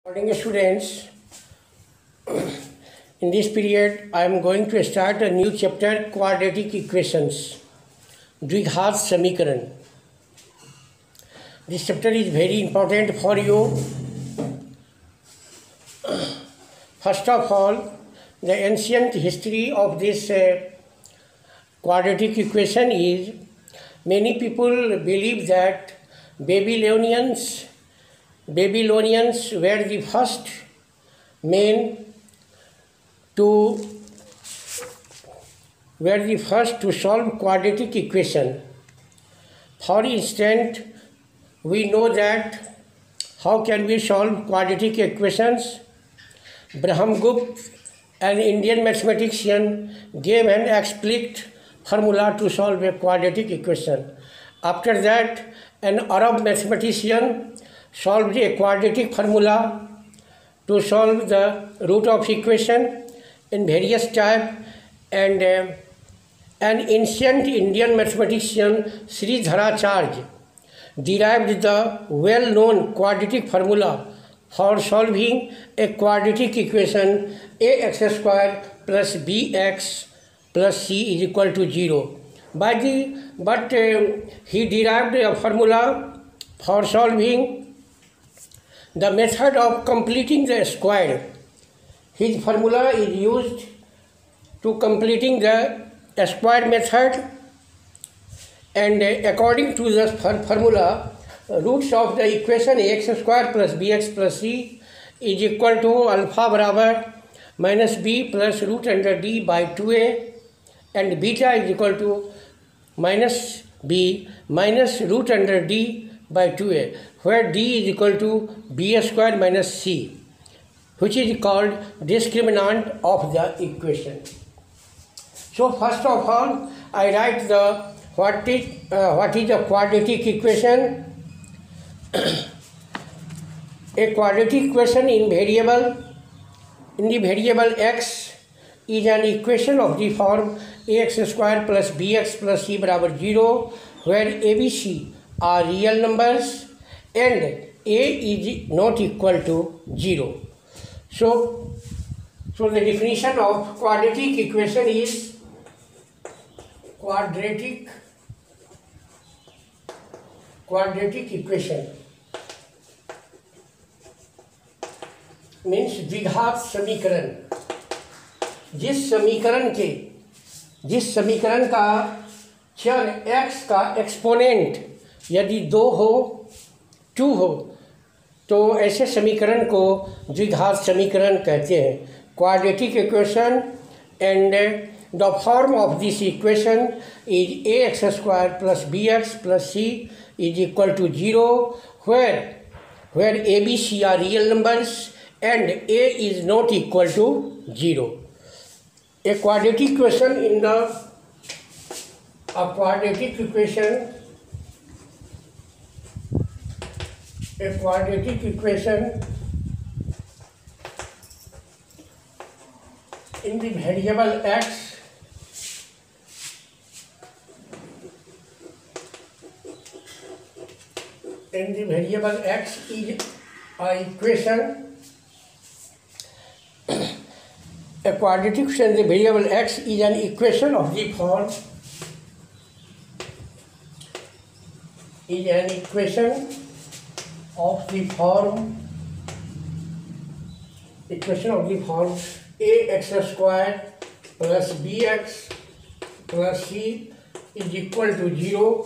Morning students, in this period I am going to start a new chapter, quadratic equations, Dvighat Samikaran. This chapter is very important for you. First of all, the ancient history of this quadratic equation is, many people believe that Babylonians were the first men to solve quadratic equation. For instance, we know that how can we solve quadratic equations? Brahmagupta, an Indian mathematician, gave an explicit formula to solve a quadratic equation. After that, an Arab mathematician solved a quadratic formula to solve the root of equation in various types, and an ancient Indian mathematician Sridharacharya derived the well-known quadratic formula for solving a quadratic equation ax square plus bx plus c is equal to 0. But he derived a formula for solving the method of completing the square. His formula is used to completing the square method, and according to the formula, roots of the equation ax square plus bx plus c is equal to alpha बराबर minus b plus root under d by 2a, and beta is equal to minus b minus root under d by 2a, where d is equal to b square minus c, which is called discriminant of the equation. So first of all, I write the what is a quadratic equation. A quadratic equation in the variable x is an equation of the form ax square plus bx plus c बराबर 0, where abc are real numbers and a is not equal to 0. So the definition of quadratic equation is quadratic equation means द्विघात समीकरण, जिस समीकरण का चर x का exponent यदि 2 हो तो ऐसे समीकरण को द्विघात समीकरण कहते हैं. Quadratic equation, and the form of this equation is ax square plus bx plus c is equal to 0, where a, b, c are real numbers and a is not equal to 0. A quadratic equation in the quadratic equation in the variable x is a equation. A quadratic equation in the variable x is an equation of the form ax square plus bx plus c is equal to 0,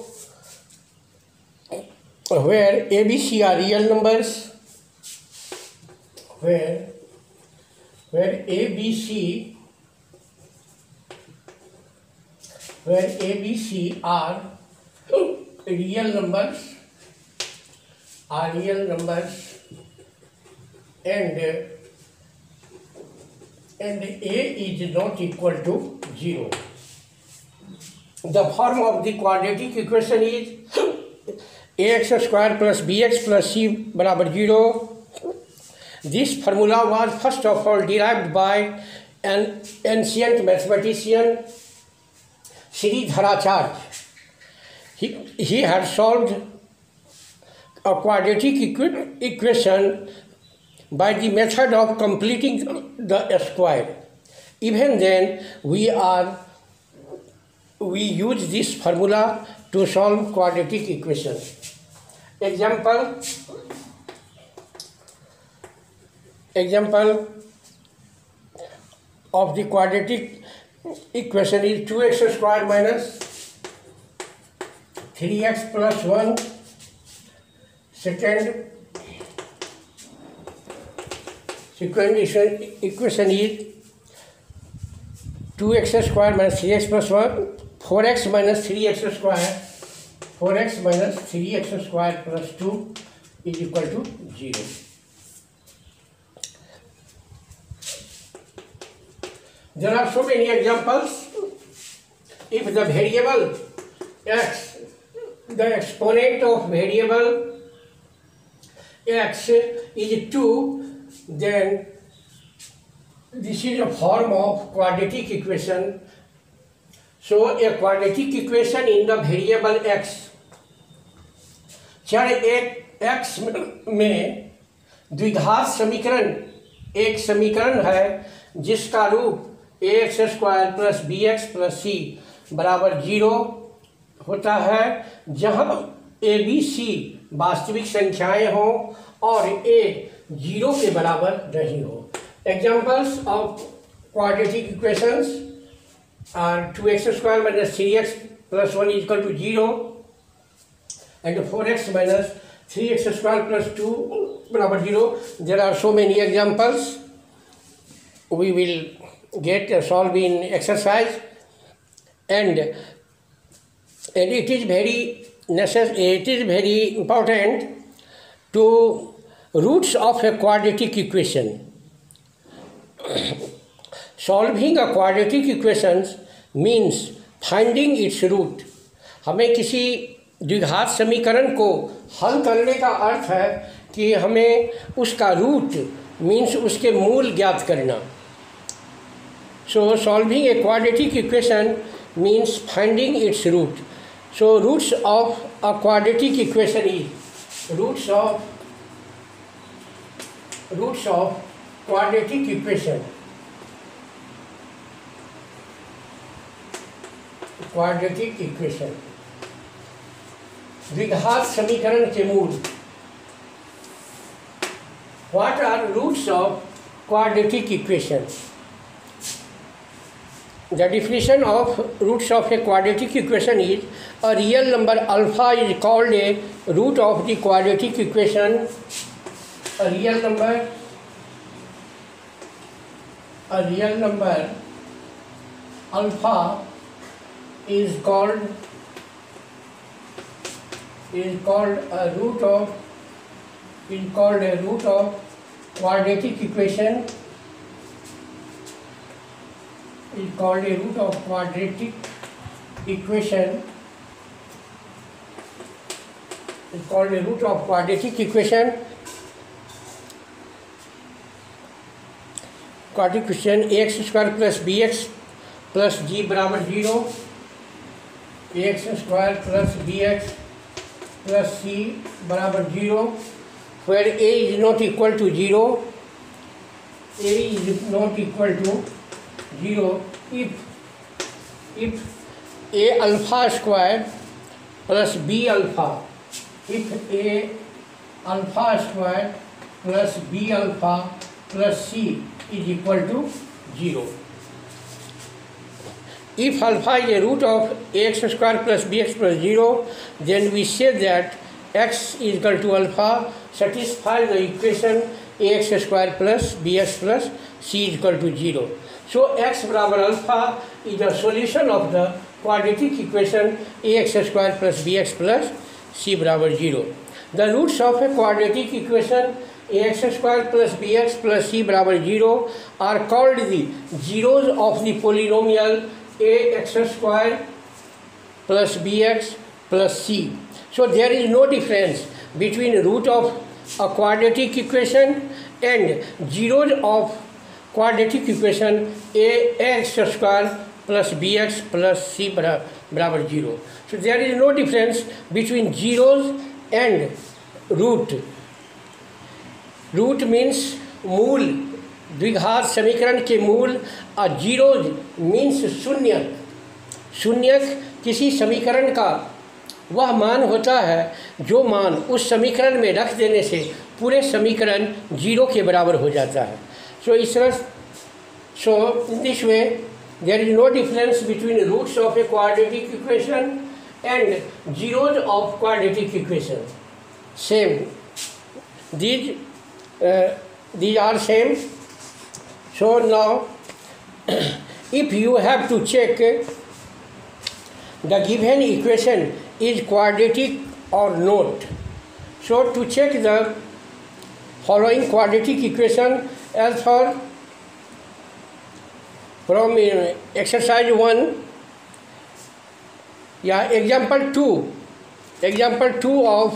where a, b, c are real numbers, where a, b, c are real numbers, and a is not equal to 0. The form of the quadratic equation is ax square plus bx plus c बराबर 0. This formula was first of all derived by an ancient mathematician Sridharacharya. He had solved a quadratic equation by the method of completing the square. Even then, we use this formula to solve quadratic equation. Example of the quadratic equation is 2x square minus 3x plus 1. Second equation is 2x square minus 3x plus 1, 4x minus 3x square, 4x minus 3x square plus 2 is equal to 0. There are so many examples. If the variable x, the exponent of variable x is 2, then this is a form of quadratic equation. So a quadratic equation in the variable x, चर x में द्विघात समीकरण एक समीकरण है जिसका रूप ax square plus bx plus c बराबर 0 होता है, जहाँ a b c वास्तविक संख्याएं हों और a 0 के बराबर नहीं हो. Examples of quadratic equations are 2x square minus 3x plus 1 is equal to 0 and 4x minus 3x square plus 2 बराबर 0. There are so many examples. We will get solved in exercise, and it is very necessary. It is very important to roots of a quadratic equation. Solving a quadratic equation means finding its root. हमें किसी द्विघात समीकरण को हल करने का अर्थ है कि हमें उसका रूट मीन्स उसके मूल ज्ञात करना. So solving a quadratic equation means finding its root. So roots of a quadratic equation is roots of quadratic equation. Quadratic equation. द्विघात समीकरण के मूल. What are roots of quadratic equation? The definition of roots of a quadratic equation is a real number alpha is called a root of the quadratic equation. A real number alpha is called a root of quadratic equation. Is called a root of quadratic equation. Is called a root of quadratic equation. Quadratic equation ax square plus bx plus g बराबर 0, ax square plus bx plus c बराबर 0, where a is not equal to 0. A is not equal to 0 if a alpha square plus b alpha, if a alpha square plus b alpha plus c is equal to 0. If alpha is a root of ax square plus bx plus 0, then we say that x is equal to alpha satisfies the equation ax square plus bx plus c is equal to 0. So x बराबर alpha is the solution of the quadratic equation ax square plus bx plus c बराबर 0. The roots of a quadratic equation ax square plus bx plus c बराबर 0 are called the zeros of the polynomial ax square plus bx plus c. So there is no difference between root of a quadratic equation and zeros of quadratic equation ax square plus bx plus c बराबर 0. So there is no difference between zeros and root. Root means मूल द्विघात समीकरण के मूल zeros means शून्यक। शून्यक किसी समीकरण का वह मान होता है जो मान उस समीकरण में रख देने से पूरे समीकरण जीरो के बराबर हो जाता है। सो इस तरह in this way there is no difference between roots of a quadratic equation and zeros of quadratic equation. Same these are same. So now if you have to check the given equation is quadratic or not, so to check the following quadratic equation as for from exercise 1 example 2 of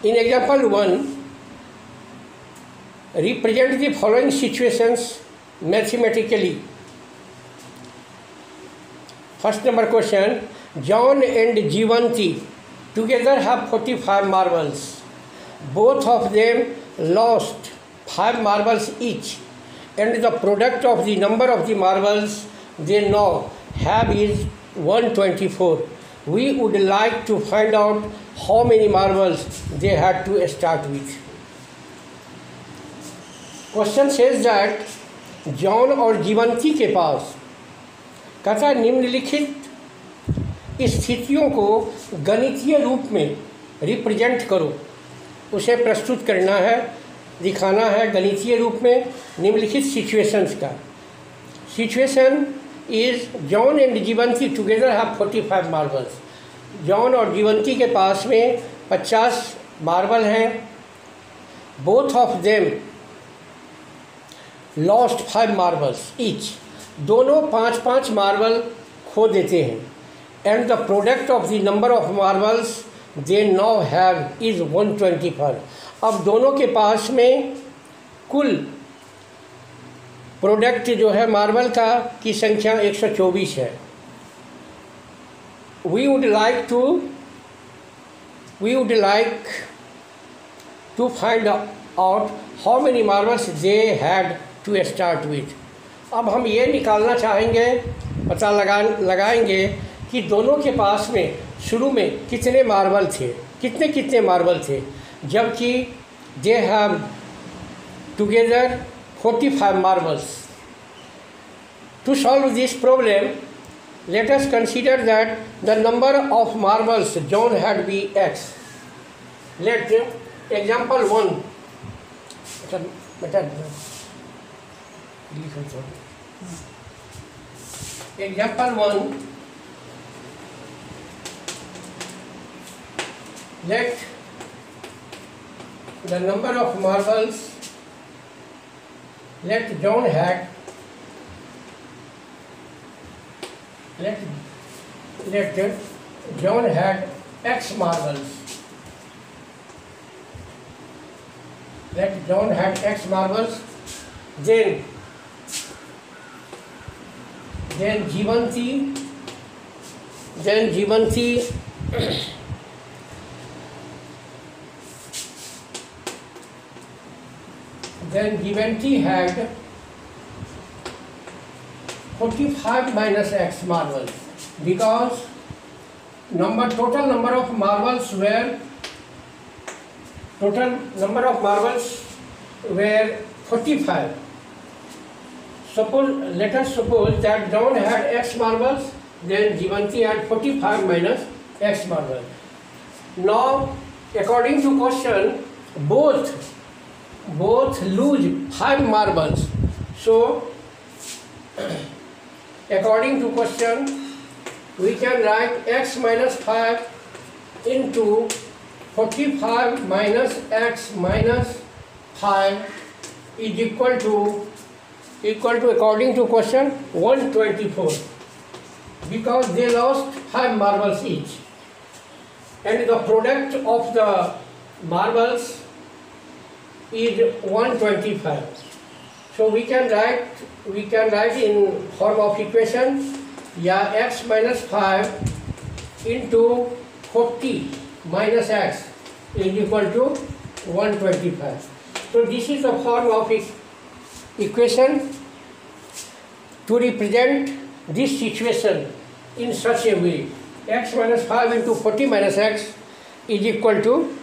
in example 1 represent the following situations mathematically. First number question, John and Jivanti together have 45 marbles. Both of them lost 5 marbles each, and the product of the number of the marbles they now have is 124. We would like to find out how many marbles they had to start with. Question says that John और जीवंती के पास कहता निम्नलिखित स्थितियों को गणितीय रूप में represent करो, उसे प्रस्तुत करना है, दिखाना है गणितीय रूप में निम्नलिखित सिचुएशंस का। Situation is John and Jeevanti together have 45 marbles. John और जीवंती के पास में 50 मार्बल हैं। Both of them lost 5 marbles each. दोनों 5-5 मार्बल खो देते हैं। And the product of the number of marbles they now have is 124। अब दोनों के पास में कुल प्रोडक्ट जो है मार्बल का की संख्या 124 है। We would like to find out how many marbles they had to start with. अब हम ये निकालना चाहेंगे, पता लगाएंगे कि दोनों के पास में शुरू में कितने मार्बल थे, कितने मार्बल थे, जबकि they have together 45 marbles. To solve this problem, let us consider that the number of marbles John had be x. Let example 1. Example 1. Let the number of marbles let John had John had x marbles. Let John had x marbles. Then Jivanti had 45 minus x marbles, because total number of marbles were 45. Let us suppose that John had x marbles, then Jivanti had 45 minus x marbles. Now, according to question, both lose 5 marbles. So, according to question, we can write x minus 5 into 45 minus x minus 5 is equal to according to question 124, because they lost 5 marbles each, and the product of the marbles is 125. So we can write in form of equation, x minus 5 into 40 minus x is equal to 125. So this is the form of equation to represent this situation in such a way. X minus 5 into 40 minus x is equal to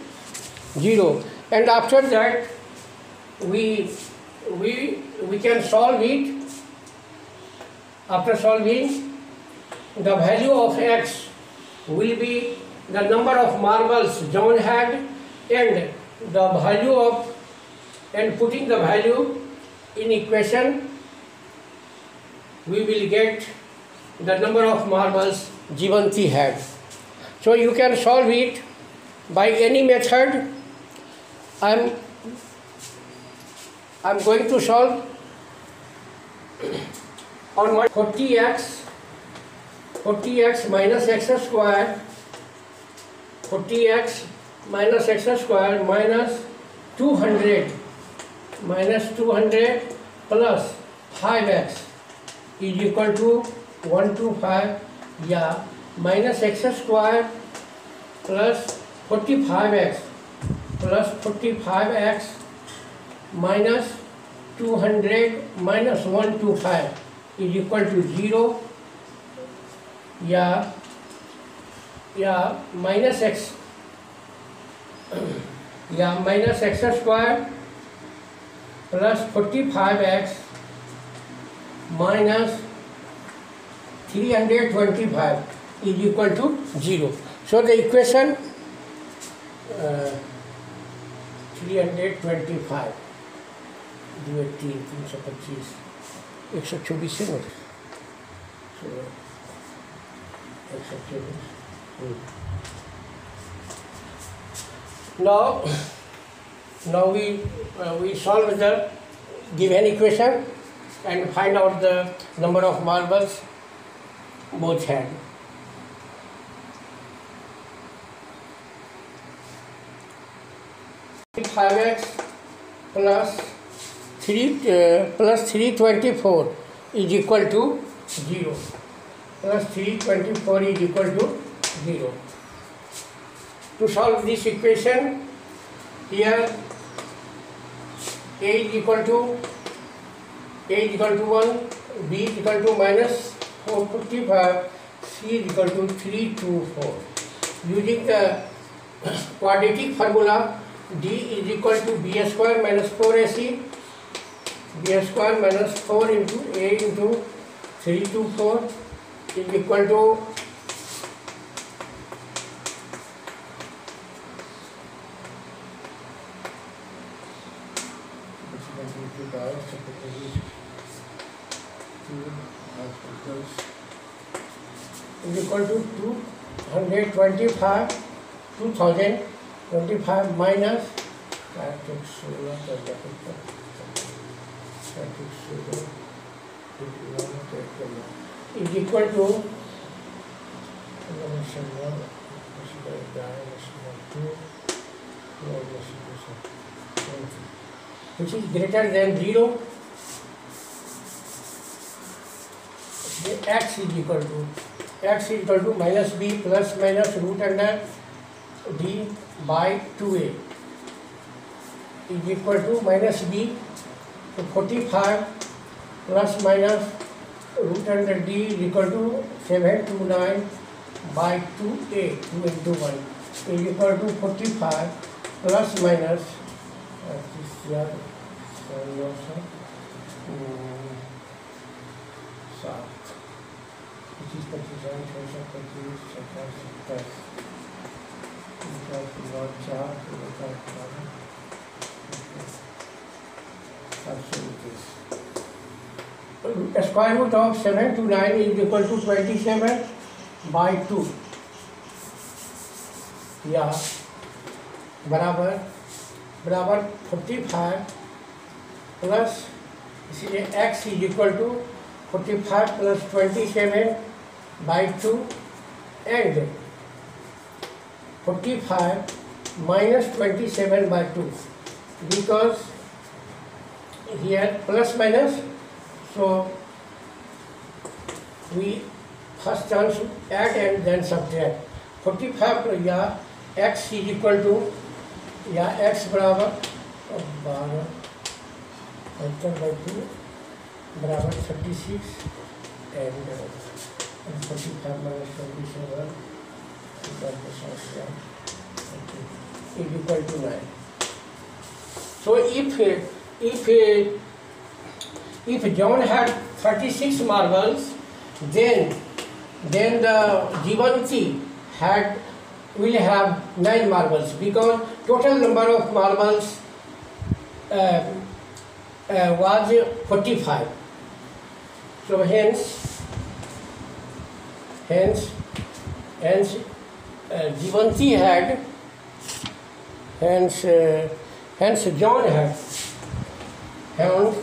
0. And after that we can solve it. After solving, the value of x will be the number of marbles John had, and the value of, and putting the value in equation, we will get the number of marbles Jivanti had. So you can solve it by any method. I'm going to solve on my 40x minus x square, 40x minus x square minus 200 plus 5x is equal to 125, yeah, minus x square plus 45x minus 200 minus 125 is equal to 0, yeah, minus x, yeah, minus x square plus 45x minus 325 is equal to 0. So the equation 325 divided 325 124 है ना, so 124. Now we solve the given equation and find out the number of marbles both had. Five x plus 324 is equal to 0. Plus 324 is equal to 0. To solve this equation, here A is equal to 1, B is equal to minus 455, C is equal to 324. Using the quadratic formula, D is equal to B square minus 4AC, B square minus 4 into A into 324 is equal to 2025 minus is equal to which is greater than 0. X is equal to minus b plus minus root under d by 2a is equal to minus b, so 45 plus minus root under d is equal to 729 by 2a, 2 into 1 is equal to 45 plus minus which is 27, square root of 7 to 9 is equal to 27 by 2, या बराबर 45 plus, इसलिए x is equal to 45 plus 27 by 2 and 45 minus 27 by 2, because here plus minus, so we first term should add and then subtract. 45 या x is equal to या x बराबर 12 75/2 बराबर 36 and 45 minus 27 is equal to 9. So if John had 36 marbles, then the Jivanti will have 9 marbles, because total number of marbles was 45. So hence Jivanti had, hence John had, and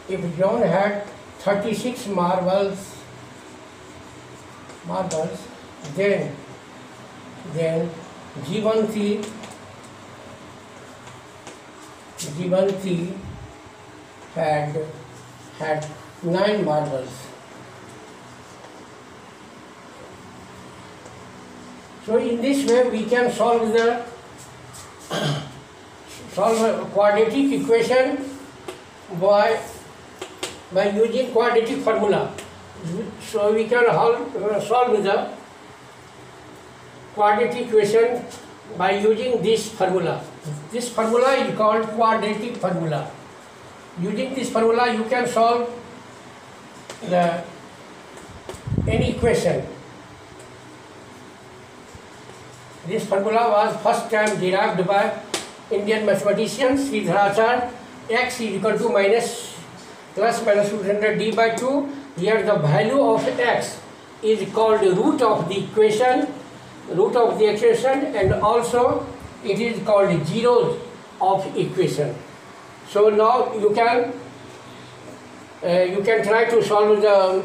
if John had 36 marbles, then Jivanti had 9 marbles. So in this way we can solve a quadratic equation by using quadratic formula. So we can solve the quadratic equation by using this formula. This formula is called quadratic formula. Using this formula you can solve any equation. This formula was first time derived by Indian mathematician Sridharacharya. X is equal to plus minus 200 d by 2. Here the value of x is called root of the equation, and also it is called zeros of equation. So now you can try to solve the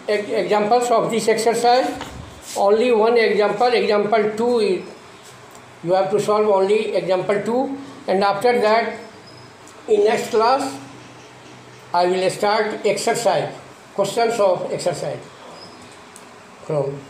examples of this exercise. Only one example, example 2 is, you have to solve only example 2, and after that in next class I will start exercise, questions of exercise from